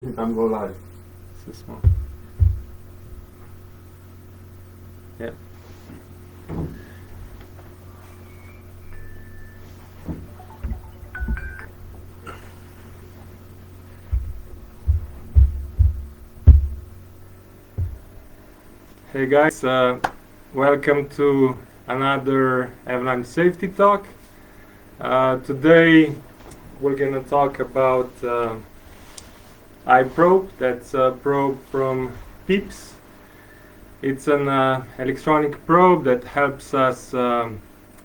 You can go live. So small. Yeah. Hey guys, welcome to another Avalanche safety talk. Today we're gonna talk about IProbe. That's a probe from PIPS. It's an electronic probe that helps us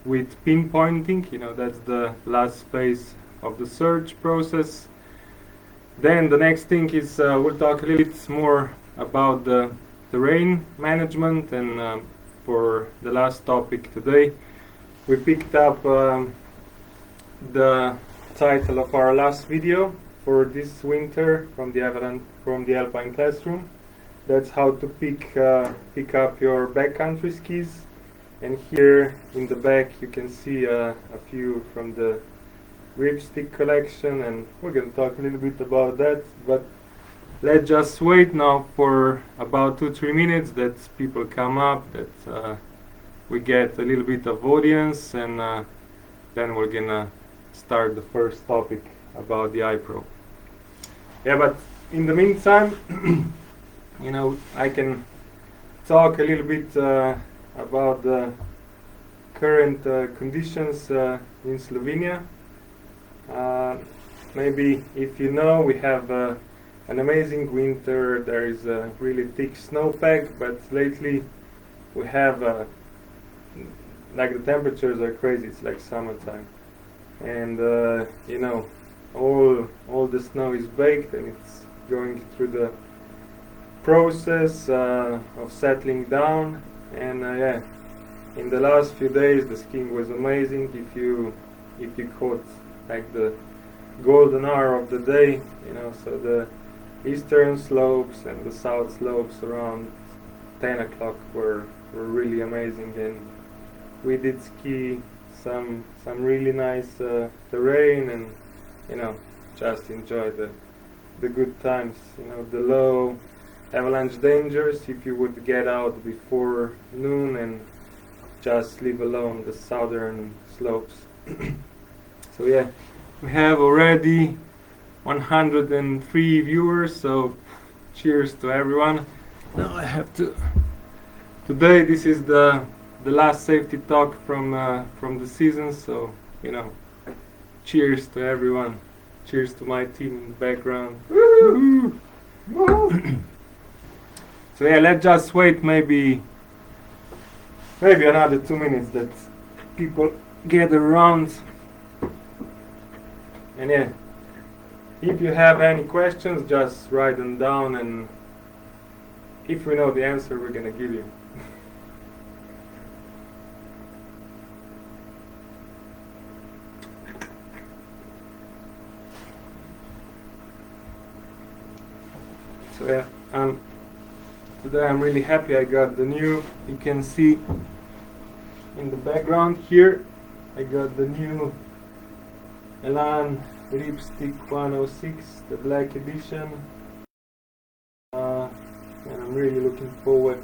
with pinpointing. That's the last phase of the search process. Then the next thing is we'll talk a little bit more about the terrain management, and for the last topic today, we picked up the title of our last video for this winter from the Alpine classroom. That's how to pick up your backcountry skis. And here in the back you can see a few from the Ripstick collection, and we're going to talk a little bit about that. But let's just wait now for about 2-3 minutes that people come up, that we get a little bit of audience, and then we're gonna start the first topic about the iProbe. Yeah, but in the meantime, I can talk a little bit about the current conditions in Slovenia. Maybe if you know, we have an amazing winter. There is a really thick snowpack, but lately we have like the temperatures are crazy. It's like summertime, and all the snow is baked and it's going through the process of settling down. And yeah, in the last few days the skiing was amazing. If you caught like the golden hour of the day, so the eastern slopes and the south slopes around 10 o'clock were really amazing, and we did ski some really nice terrain, and just enjoy the good times. The low avalanche dangers if you would get out before noon and just leave alone the southern slopes. So yeah, we have already 103 viewers, so cheers to everyone. Now I have to. Today this is the last safety talk from the season, so cheers to everyone. Cheers to my team in the background. Woo-hoo! Woo-hoo! So yeah, let's just wait maybe another 2 minutes that people gather around. And yeah, if you have any questions, just write them down, and if we know the answer, we're gonna give you. So yeah, today I'm really happy. I got the new, you can see in the background here, I got the new Elan Ripstick 106, the black edition, and I'm really looking forward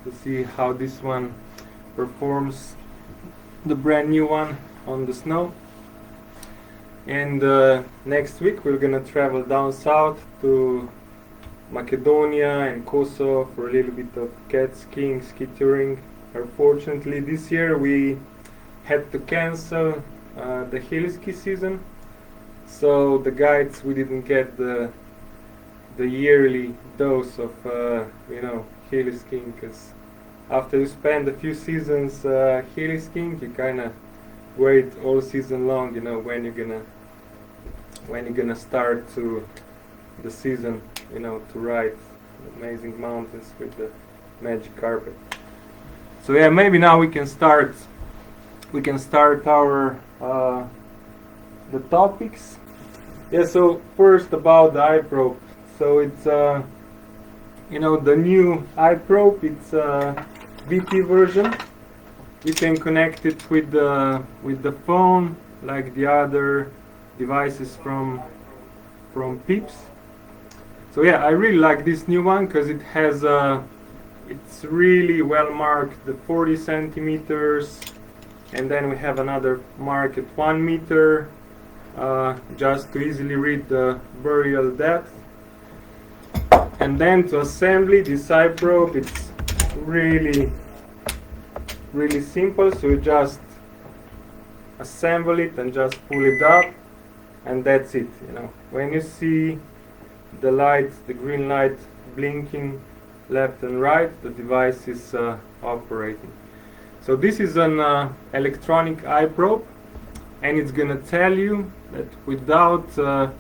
to see how this one performs, the brand new one, on the snow. And next week we're gonna travel down south to Macedonia and Kosovo for a little bit of cat skiing, ski touring. Unfortunately this year we had to cancel the Heliski season, so the guides, we didn't get the yearly dose of heliskiing, because after you spend a few seasons heliskiing, you kind of wait all season long, when you're gonna start to the season, to ride the amazing mountains with the magic carpet. So yeah, maybe now we can start our the topics. Yeah, so first about the iProbe. So it's the new iProbe. It's a VT version. You can connect it with the phone like the other devices from PIPS. So yeah, I really like this new one because it has it's really well marked, the 40 centimeters, and then we have another mark at 1 meter, just to easily read the burial depth. And then to assembly this IProbe, it's really simple. So you just assemble it and just pull it up, and that's it. You know, when you see the light, the green light blinking left and right, the device is operating. So this is an electronic IProbe, and it's gonna tell you that without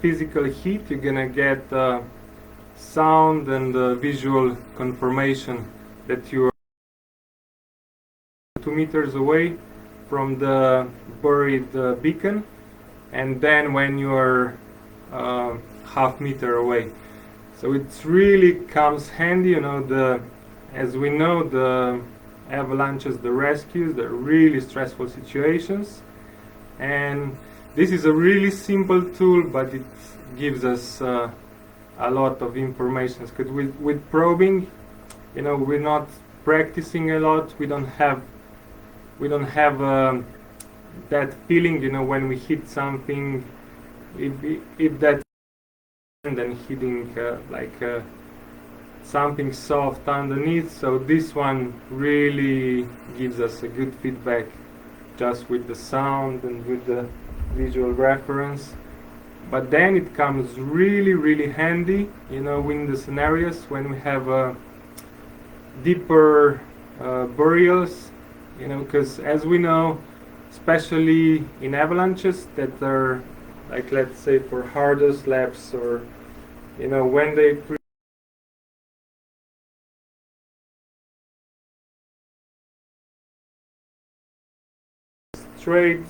physical heat, you're gonna get sound and visual confirmation that you are 2 meters away from the buried beacon, and then when you are half meter away. So it really comes handy, you know, as we know, the avalanches, the rescues, they're really stressful situations, and this is a really simple tool, but it gives us a lot of information. Because with probing, you know, we're not practicing a lot. We don't have that feeling, you know, when we hit something, if that and then hitting something soft underneath. So this one really gives us a good feedback just with the sound and with the visual reference. But then it comes really handy, you know, in the scenarios when we have deeper burials, you know, because as we know, especially in avalanches that are, like, let's say for harder slabs, or, you know, when they straight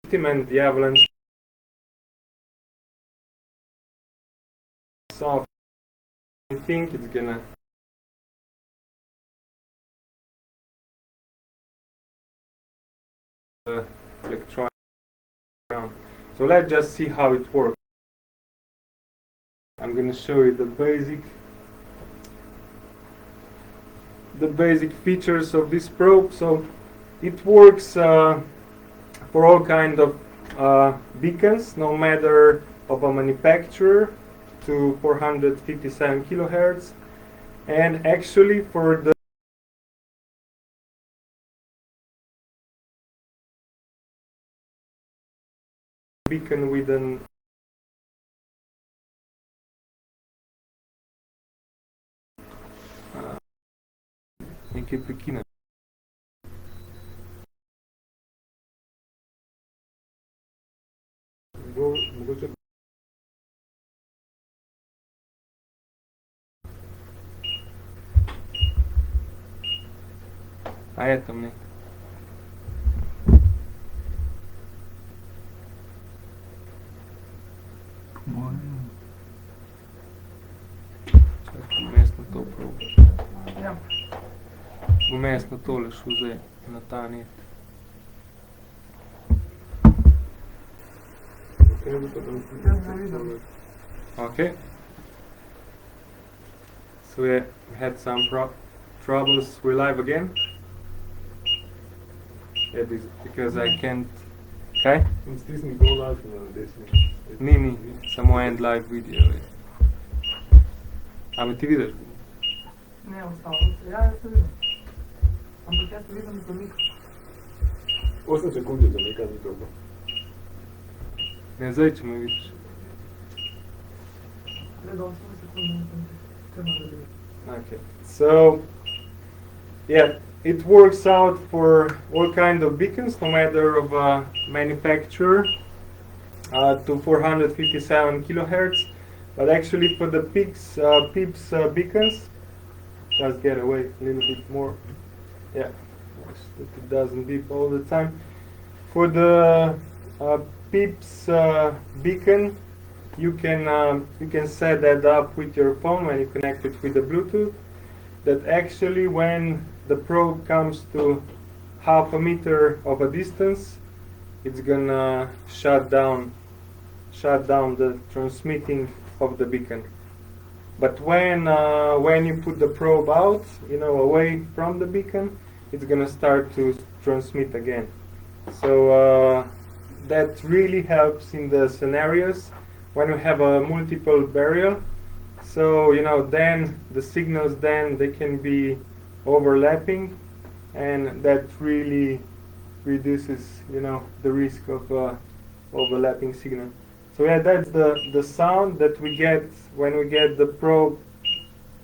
and the avalanche soft, I think it's gonna electronic ground. So let's just see how it works. I'm gonna show you the basic features of this probe. So it works for all kind of beacons, no matter of a manufacturer, to 457 kilohertz, and actually for the beacon with an Nekaj prekinem. Mogoče a je tam nekaj. Čakaj, vmes na to probo. Vmes na tole šel zdaj, na ta net. Okay. So we had some troubles. We're live again. Yeah, because I can't. Okay? Ni, samo en live video. A me ti vidiš? Ne, ostalo se. Ja, jaz se vidim. Ampak jaz se vidim zamika. 8 sekund je zamika ni dobro. Ne, zdaj, če me vidiš. Pred 8 sekundami sem te. Okay. So, yeah, it works out for all kind of beacons, no matter of manufacturer, to 457 kilohertz. But actually, for the PIPS beacons, just get away a little bit more. Yeah, so that it doesn't beep all the time. For the PIPS beacon, you can set that up with your phone when you connect it with the Bluetooth. That actually, when the probe comes to half a meter of a distance, it's gonna shut down the transmitting of the beacon. But when you put the probe out, away from the beacon, it's gonna start to transmit again. So that really helps in the scenarios when we have a multiple burial. So then the signals they can be overlapping, and that really reduces the risk of overlapping signal. So yeah, that's the sound that we get when we get the probe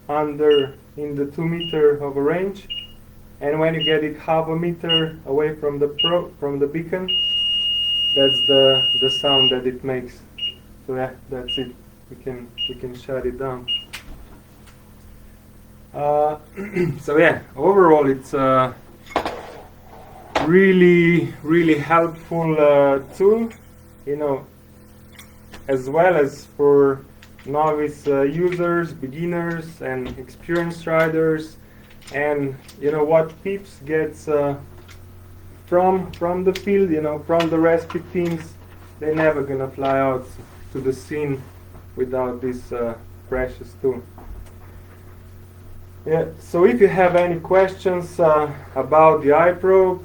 in the 2 meter of a range, and when you get it half a meter away from the beacon, that's the sound that it makes. So yeah, that's it. We can shut it down. So yeah, overall it's a really helpful tool, as well as for novice users, beginners, and experienced riders. And what Pips gets from the field, from the rescue teams, they're never gonna fly out to the scene without this precious tool. Yeah. So if you have any questions about the IProbe,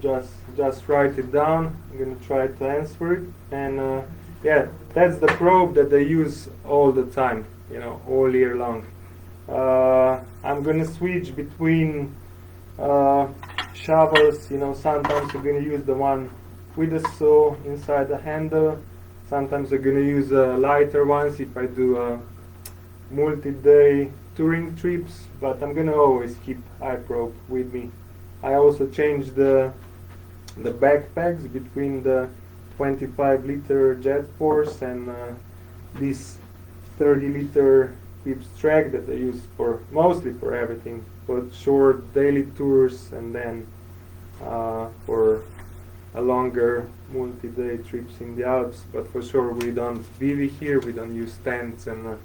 just write it down. I'm gonna try to answer it. And yeah, that's the probe that they use all the time, all year long. I'm gonna switch between shovels. Sometimes I'm gonna use the one with the saw inside the handle. Sometimes I'm gonna use lighter ones if I do multi-day touring trips. But I'm gonna always keep IProbe with me. I also change the backpacks between the 25-liter Jet Force and this 30-liter Pips track that I use mostly for everything, but short daily tours and then for a longer multi-day trips in the Alps. But for sure we don't bivy here, we don't use tents and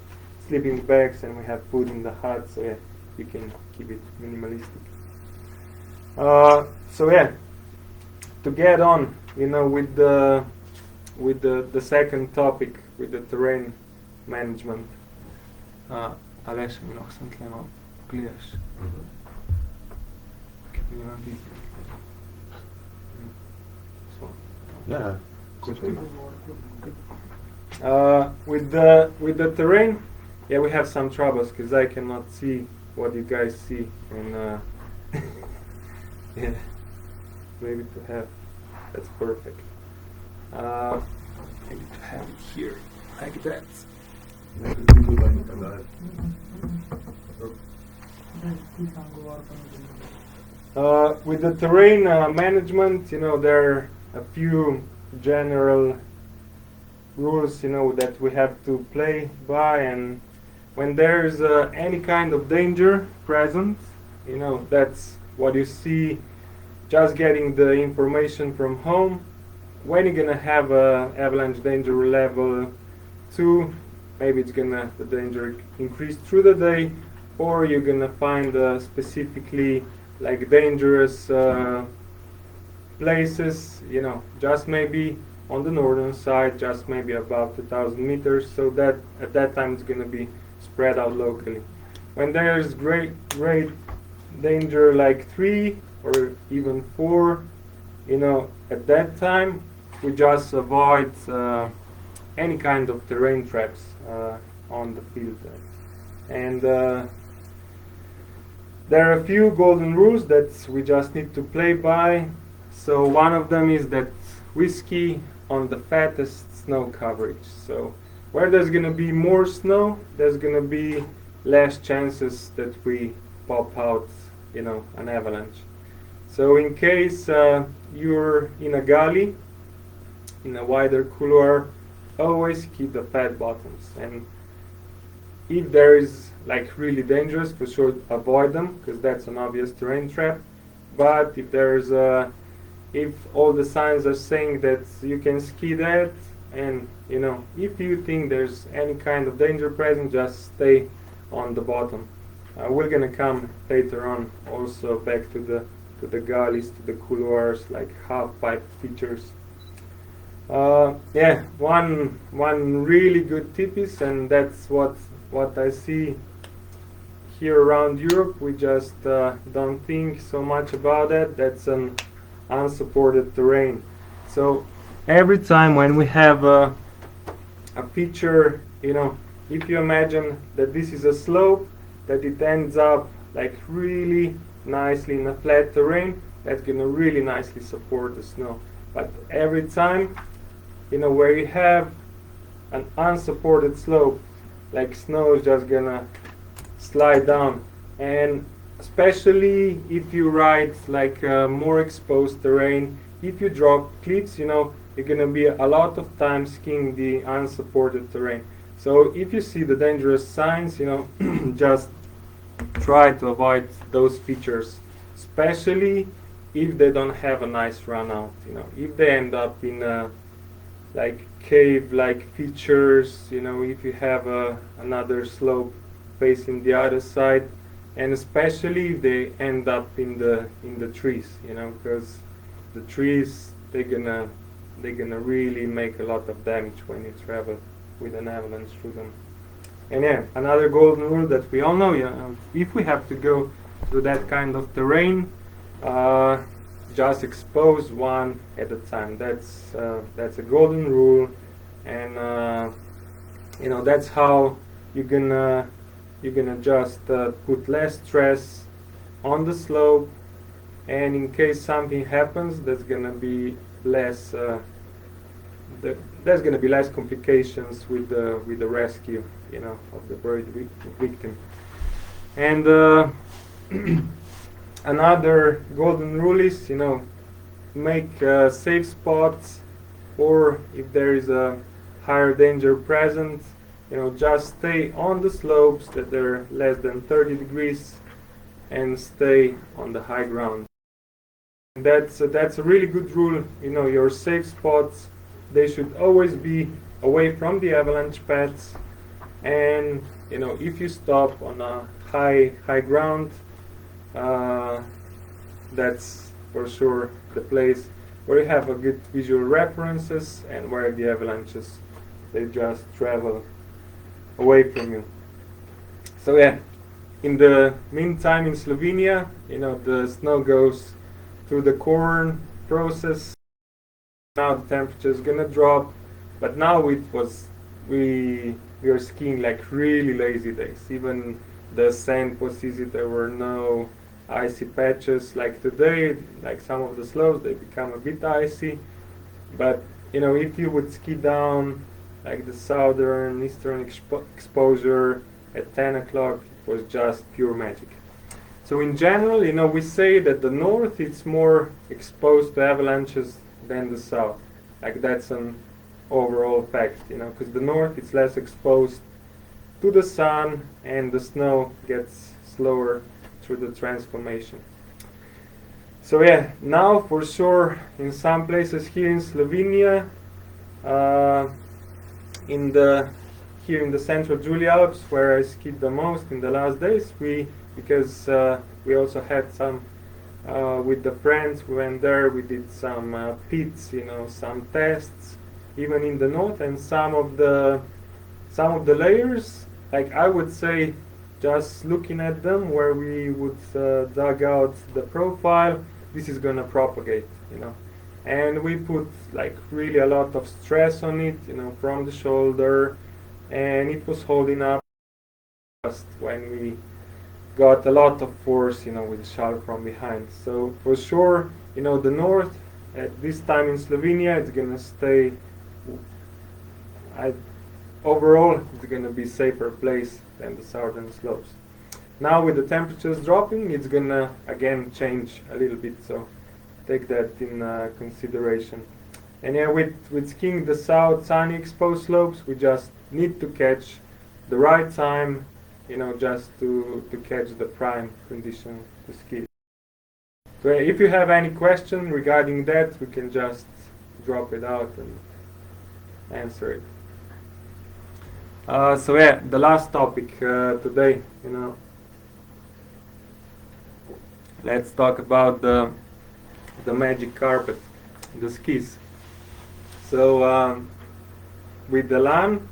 sleeping bags, and we have food in the hut, so yeah, you can keep it minimalistic. So yeah, to get on, with the second topic, with the terrain management. Aleš, mi lahko sem tle malo pogledaš. Yeah. With the terrain, yeah, we have some troubles because I cannot see what you guys see, and yeah, maybe to have that's perfect. Maybe to have it here like that. With the terrain management, there are a few general rules, that we have to play by, and when there's any kind of danger present, that's what you see. Just getting the information from home. When you're gonna have a avalanche danger level 2, maybe the danger increase through the day, or you're gonna find specifically like dangerous places, just maybe on the northern side, just maybe about 1,000 meters, so that at that time it's gonna be spread out locally. When there's great danger like 3 or even 4, at that time we just avoid any kind of terrain traps on the field. And there are a few golden rules that we just need to play by. So one of them is that we ski on the fattest snow coverage. So where there's going to be more snow, there's going to be less chances that we pop out, an avalanche. So in case you're in a gully, in a wider couloir, always keep the fat bottoms. And if there is like really dangerous, for sure avoid them, because that's an obvious terrain trap. But if there's if all the signs are saying that you can ski that, and if you think there's any kind of danger present, just stay on the bottom. We're gonna come later on also back to the gullies, to the couloirs, like half pipe features. Yeah, one really good tip is, and that's what I see here around Europe. We just don't think so much about that. That's an unsupported terrain. So every time when we have a feature, if you imagine that this is a slope, that it ends up like really nicely in a flat terrain, that's gonna really nicely support the snow. But every time, where you have an unsupported slope, like snow is just gonna slide down. And especially if you ride like more exposed terrain, if you drop cliffs, you're gonna be a lot of time skiing the unsupported terrain. So if you see the dangerous signs, just try to avoid those features, especially if they don't have a nice run out. If they end up in like cave-like features, if you have another slope facing the other side, and especially if they end up in the trees, because the trees they're gonna really make a lot of damage when you travel with an avalanche through them. And yeah, another golden rule that we all know, if we have to go through that kind of terrain, just expose one at a time. That's a golden rule, and that's how you're gonna just put less stress on the slope, and in case something happens, there's gonna be less complications with the rescue, of the buried victim. And another golden rule is, make safe spots, or if there is a higher danger present, just stay on the slopes that are less than 30 degrees and stay on the high ground. That's a really good rule. Your safe spots, they should always be away from the avalanche paths, and if you stop on a high ground, that's for sure the place where you have a good visual references and where the avalanches they just travel away from you. So yeah, in the meantime in Slovenia, the snow goes through the corn process. Now the temperature is gonna drop, but now we are skiing like really lazy days. Even the ascent was easy. There were no icy patches like today. Like some of the slopes, they become a bit icy. But if you would ski down like the southern eastern exposure at 10 o'clock, it was just pure magic. So in general, we say that the north is more exposed to avalanches than the south. Like that's an overall fact, because the north is less exposed to the sun and the snow gets slower through the transformation. So yeah, now for sure in some places here in Slovenia, here in the central Julia Alps, where I skied the most in the last days, because we also had some with the friends, we went there, we did some pits, some tests, even in the north, and some of the layers, like I would say, just looking at them, where we would dug out the profile, this is gonna propagate, and we put like really a lot of stress on it, from the shoulder, and it was holding up just when we got a lot of force, with the shower from behind. So for sure, the north at this time in Slovenia, it's gonna stay. Overall, it's gonna be safer place than the southern slopes. Now with the temperatures dropping, it's gonna again change a little bit. So take that in consideration. And yeah, with skiing the south sunny exposed slopes, we just need to catch the right time, just to catch the prime condition to ski. So if you have any question regarding that, we can just drop it out and answer it. So yeah, the last topic today, let's talk about the magic carpet, the skis. So with the LAN,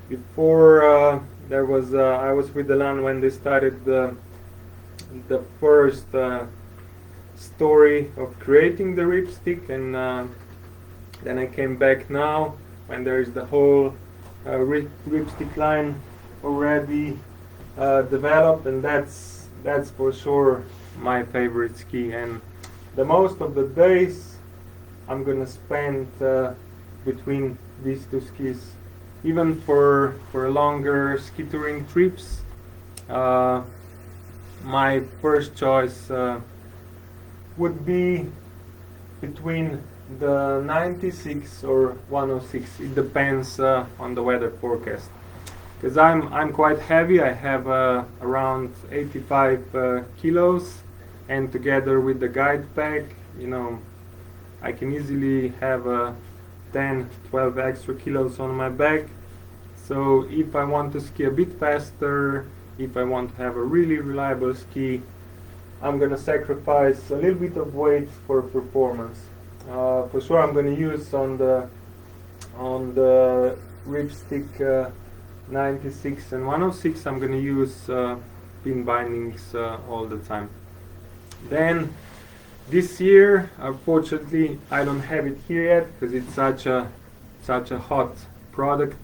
before there was I was with the LAN when they started the first story of creating the Ripstick, and then I came back now when there is the whole Ripstick line already developed, and that's for sure my favorite ski. And the most of the days I'm gonna spend between these two skis, even for longer ski touring trips. My first choice would be between the 96 or 106. It depends on the weather forecast. Because I'm quite heavy. I have around 85 kilos, and together with the guide pack, you know, I can easily have 10-12 extra kilos on my back. So if I want to ski a bit faster, if I want to have a really reliable ski, I'm gonna sacrifice a little bit of weight for performance. For sure, I'm gonna use on the Ripstick 96 and 106. I'm gonna use pin bindings all the time. Then this year, unfortunately, I don't have it here yet because it's such a hot product.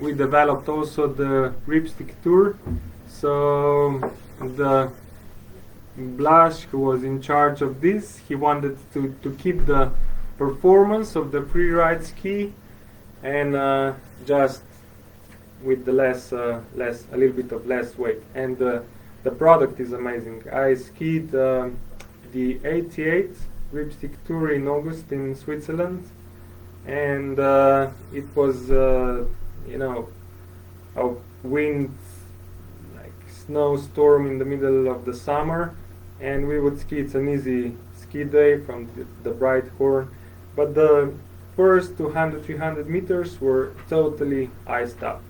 We developed also the Ripstick Tour, so the Blaž, who was in charge of this, he wanted to keep the performance of the pre-ride ski, and just with the a little bit of less weight. And the product is amazing. I skied the 88 Ripstick Tour in August in Switzerland, and it was you know, a wind, like snowstorm in the middle of the summer, and we would ski. It's an easy ski day from the bright horn, but the first 200-300 meters were totally iced up.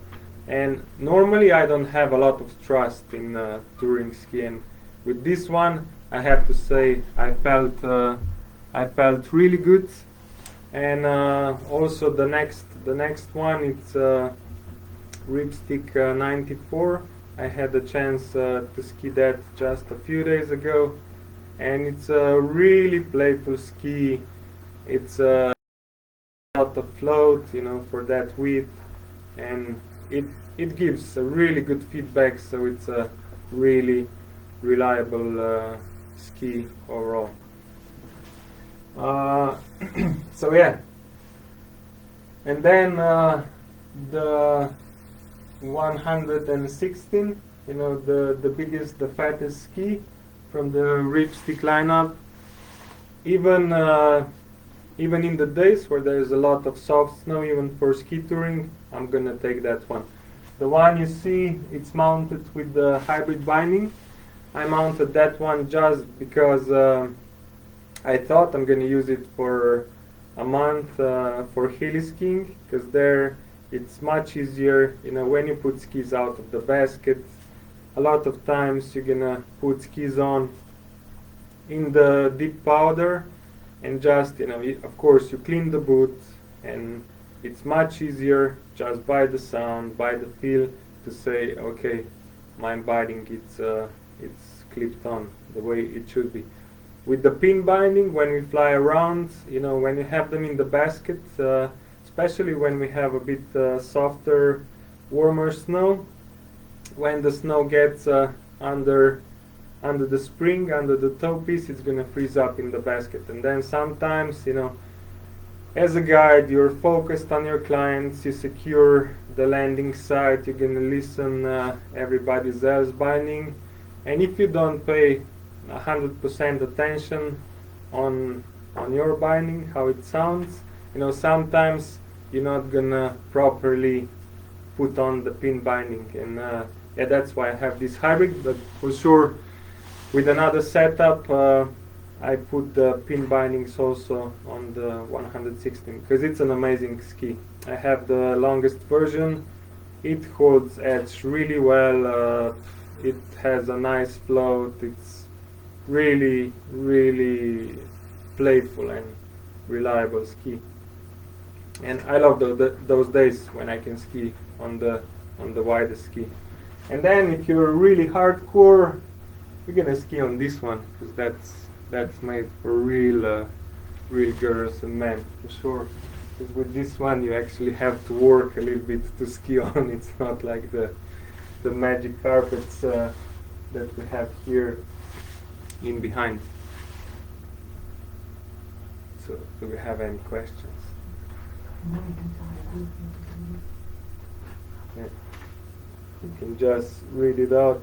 And normally I don't have a lot of trust in touring ski, and with this one I have to say I felt really good. And also the next one, it's Ripstick 94. I had the chance to ski that just a few days ago, and it's a really playful ski. It's a lot of float, you know, for that width, and it gives a really good feedback, so it's a really reliable ski overall. So yeah, and then the 116, you know, the biggest, the fattest ski from the Ripstick lineup. Even in the days where there's a lot of soft snow, even for ski touring, I'm gonna take that one. The one you see, it's mounted with the hybrid binding. I mounted that one just because I thought I'm gonna use it for a month for heliskiing, because there it's much easier. You know, when you put skis out of the basket, a lot of times you're gonna put skis on in the deep powder, and just, you know, of course you clean the boot, and it's much easier just by the sound, by the feel, to say, okay, my binding, it's clipped on the way it should be. With the pin binding, when we fly around, you know, when you have them in the basket, especially when we have a bit softer, warmer snow, when the snow gets under the spring, under the toe piece, it's gonna freeze up in the basket. And then sometimes, you know, as a guide, you're focused on your clients, you secure the landing site, you're gonna listen everybody else binding, and if you don't pay 100% attention on your binding, how it sounds, you know, sometimes you're not gonna properly put on the pin binding, and yeah, that's why I have this hybrid. But for sure, with another setup, I put the pin bindings also on the 116, because it's an amazing ski. I have the longest version. It holds edge really well. It has a nice float. It's really, really playful and reliable ski. And I love those days when I can ski on the widest ski. And then if you're really hardcore, you're gonna ski on this one, because that's made for real girls and men, for sure. Because with this one you actually have to work a little bit to ski on. It's not like the magic carpets that we have here in behind. So do we have any questions? Yeah. You can just read it out.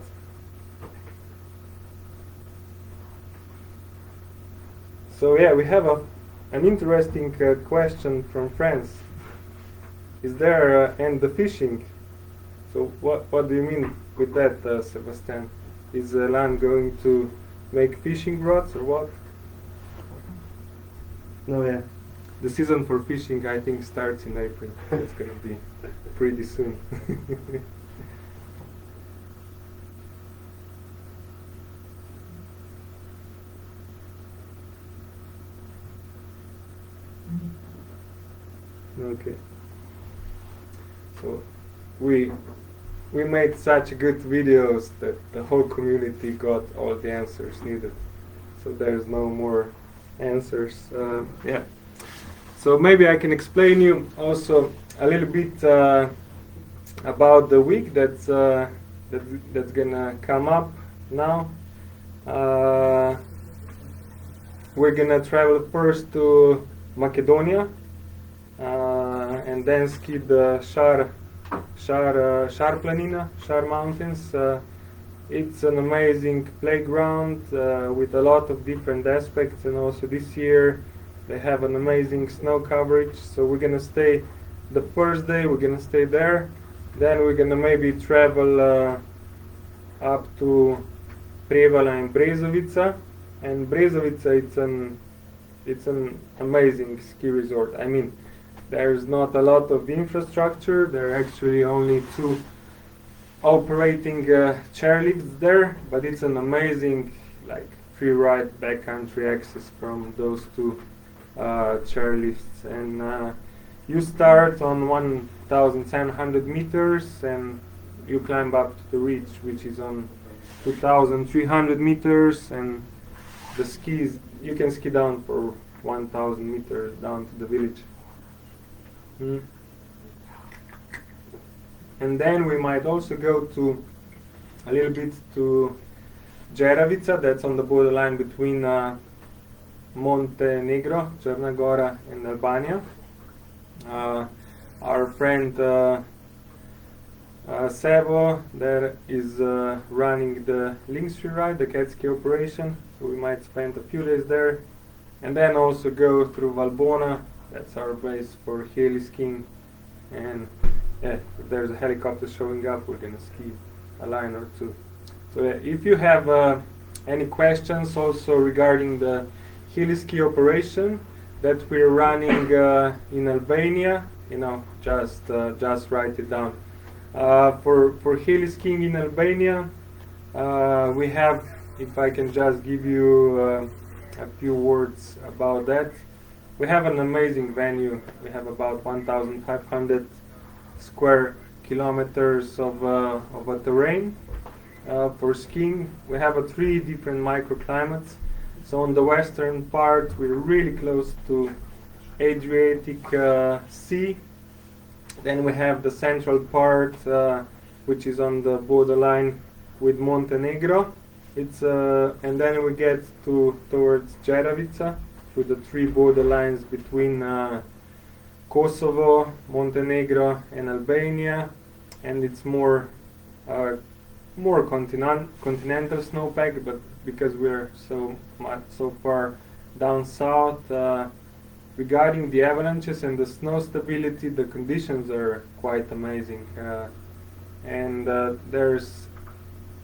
So yeah, we have an interesting question from France. Is there and the fishing? So what do you mean with that, Sebastian? Is Lan going to make fishing rods or what? No, yeah. The season for fishing, I think, starts in April. It's going to be pretty soon. Okay. So we made such good videos that the whole community got all the answers needed. So there's no more answers. Yeah. So maybe I can explain you also a little bit about the week that's gonna come up now. We're gonna travel first to Macedonia and then ski the Shar Planina, Shar Mountains. It's an amazing playground with a lot of different aspects, and also this year they have an amazing snow coverage. So we're gonna stay the first day, we're gonna stay there, then we're gonna maybe travel up to Prevala and Brezovica. And Brezovica, it's an amazing ski resort. I mean, there's not a lot of infrastructure. There are actually only 2 operating chairlifts there, but it's an amazing free ride backcountry access from those 2 chairlifts. And you start on 1,700 meters and you climb up to the ridge, which is on 2,300 meters, and the skis, you can ski down for 1,000 meters down to the village. And then we might also go to a little bit to Jeravica, that's on the borderline between Montenegro, Crna Gora, and Albania. Our friend Sevo there is running the Links Free Ride, the cat ski operation, so we might spend a few days there, and then also go through Valbona. That's our base for heli-skiing, and yeah, if there's a helicopter showing up, we're gonna ski a line or 2. So yeah, if you have any questions also regarding the heli-ski operation that we're running in Albania, just write it down. For heli-skiing in Albania, we have, if I can just give you a few words about that. We have an amazing venue. We have about 1,500 square kilometers of a terrain for skiing. We have 3 different microclimates. So on the western part, we're really close to Adriatic Sea. Then we have the central part, which is on the borderline with Montenegro. And then we get towards Jeravica, with the 3 borderlines between Kosovo, Montenegro, and Albania, and it's more continental snowpack, but because we're so far down south, regarding the avalanches and the snow stability, the conditions are quite amazing, and there's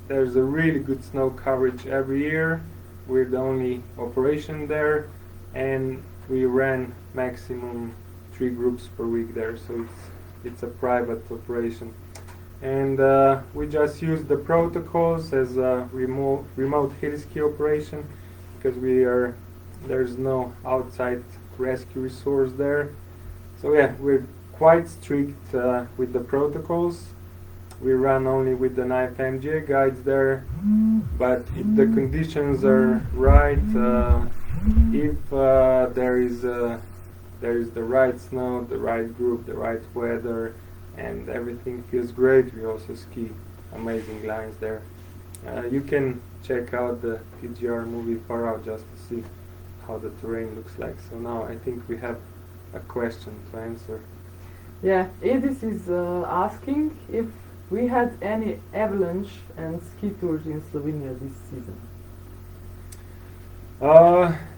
a really good snow coverage every year. We're the only operation there, and we ran maximum 3 groups per week there, so it's a private operation. And we just use the protocols as a remote heli-ski operation, because there's no outside rescue resource there. So yeah, we're quite strict with the protocols. We run only with an IFMGA guides there, but if the conditions are right, if there is the right snow, the right group, the right weather, and everything feels great, we also ski amazing lines there. You can check out the TGR movie Far Out just to see how the terrain looks like. So now I think we have a question to answer. Yeah, Edis is asking if we had any avalanche and ski tours in Slovenia this season.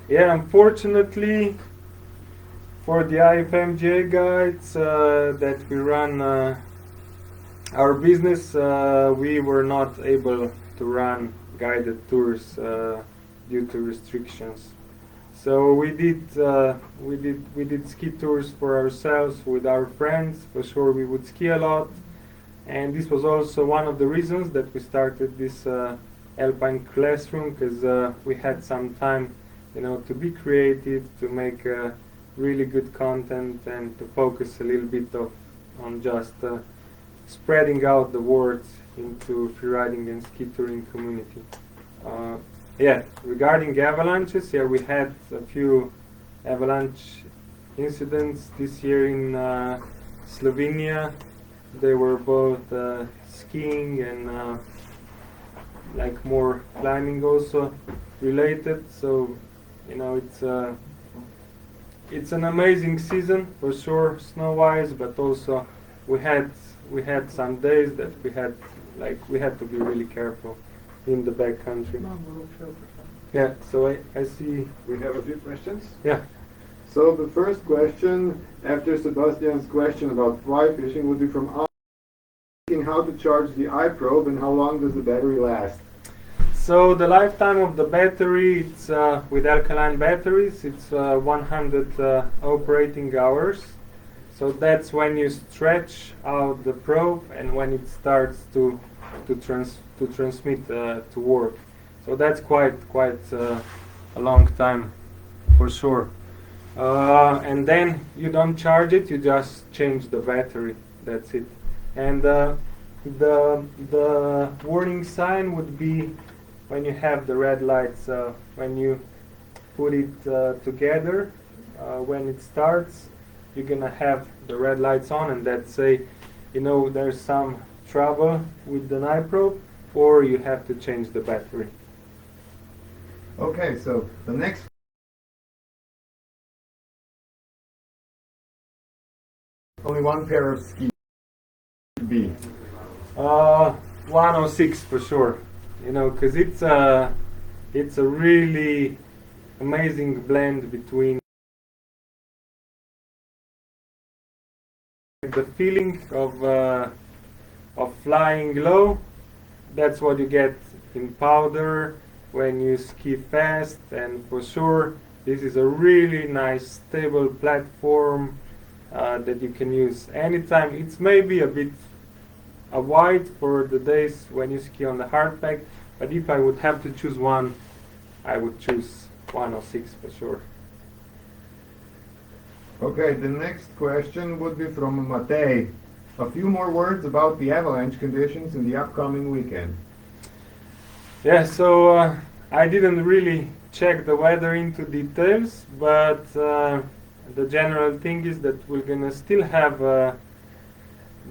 Yeah, unfortunately for the IFMGA guides that we run our business, we were not able to run guided tours due to restrictions. So we did ski tours for ourselves with our friends. For sure, we would ski a lot, and this was also one of the reasons that we started this Alpine classroom, because we had some time, to be creative, to make really good content, and to focus a little bit on just spreading out the word into freeriding and ski touring community. Yeah, regarding avalanches, yeah, we had a few avalanche incidents this year in Slovenia. They were both skiing and like more climbing also related. So it's an amazing season for sure, snow-wise, but also we had some days that we had to be really careful in the backcountry. Yeah, so I see. We have a few questions. Yeah. So the first question, after Sebastian's question about fly fishing, would be from asking how to charge the iProbe and how long does the battery last? So the lifetime of the battery, it's with alkaline batteries, it's 100 operating hours. So that's when you stretch out the probe and when it starts to transmit to work. So that's quite a long time for sure. And then you don't charge it, you just change the battery. That's it. And the warning sign would be when you have the red lights, when you put it together, when it starts, you're gonna have the red lights on, and that say, there's some trouble with the IProbe, or you have to change the battery. Okay, so the next only one pair of skis should be 106 for sure, because it's a really amazing blend between the feeling of flying low. That's what you get in powder when you ski fast, and for sure this is a really nice stable platform that you can use anytime. It's maybe a bit wide for the days when you ski on the hard pack, but if I would have to choose one, I would choose 106 for sure. Okay, the next question would be from Matej. A few more words about the avalanche conditions in the upcoming weekend. Yeah, so I didn't really check the weather into details, but the general thing is that we're gonna still have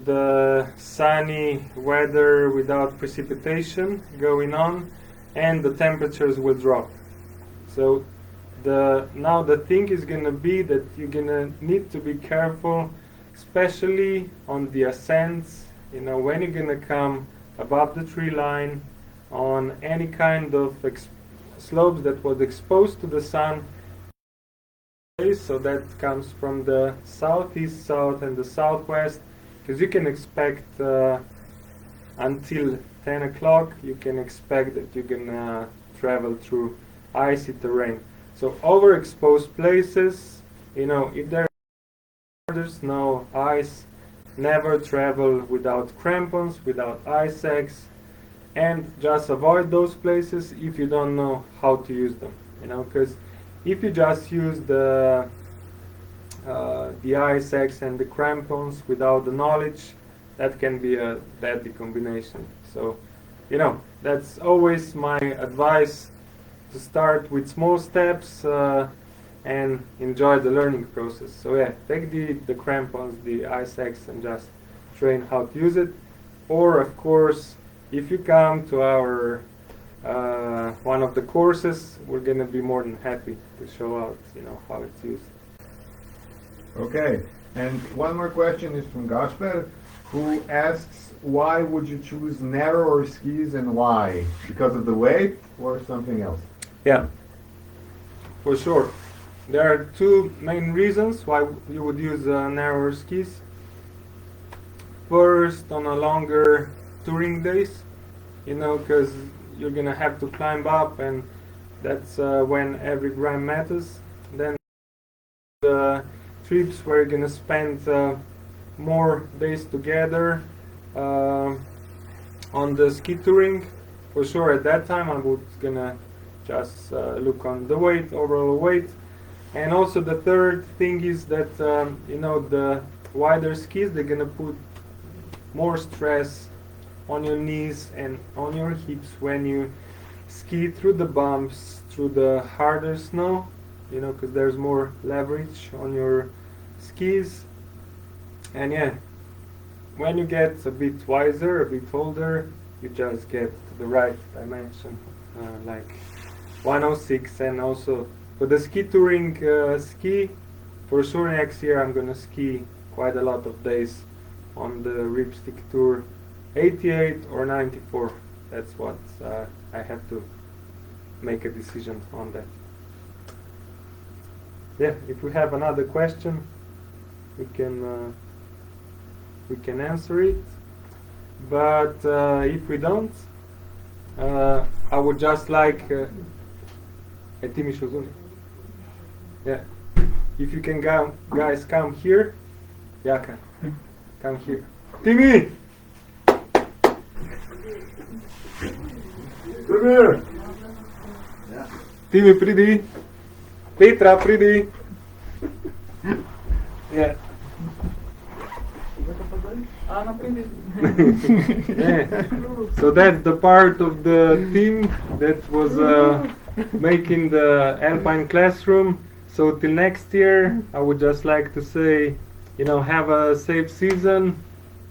the sunny weather without precipitation going on, and the temperatures will drop. So now the thing is gonna be that you're gonna need to be careful, especially on the ascents. When you're gonna come above the tree line, on any kind of slopes that was exposed to the sun. So that comes from the southeast, south, and the southwest, because you can expect until 10 o'clock, you can expect that you're gonna travel through icy terrain. So overexposed places, if there's no ice, never travel without crampons, without ice axe, and just avoid those places if you don't know how to use them. Because if you just use the the ice axe and the crampons without the knowledge, that can be a deadly combination. So, you know, that's always my advice, to start with small steps and enjoy the learning process. So yeah, take the crampons, the ice axe, and just train how to use it. Or of course, if you come to our one of the courses, we're gonna be more than happy to show out, you know, how it's used. Okay, and one more question is from Gasper, who asks, why would you choose narrower skis and why? Because of the weight or something else? Yeah, for sure. There are two main reasons why you would use narrower skis. First, on a longer touring days, you know, because you're gonna have to climb up, and that's when every gram matters. Then the trips where you're gonna spend more days together on the ski touring. For sure, at that time I would gonna just look on the weight, overall weight. And also the third thing is that you know, the wider skis, they're gonna put more stress on your knees and on your hips when you ski through the bumps, through the harder snow, you know, because there's more leverage on your skis. And yeah, when you get a bit wiser, a bit older, you just get the right dimension, like 106. And also for the ski touring ski, for sure next year I'm gonna ski quite a lot of days on the Ripstick Tour 88 or 94. That's what I have to make a decision on that. Yeah, if we have another question, we can answer it. But if we don't, I would just like yeah, if you can guys come here. Jaka, come here. Timmy! Come here! Timmy, pridi! Petra, pridi! Yeah. Yeah. So that's the part of the team that was making the Alpine classroom. So till next year, I would just like to say, you know, have a safe season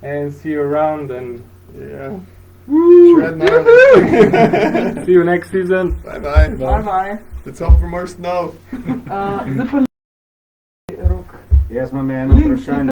and see you around, and yeah. See you next season. Bye bye. Bye bye. Let's hope for more snow. Rok. Yes, my man.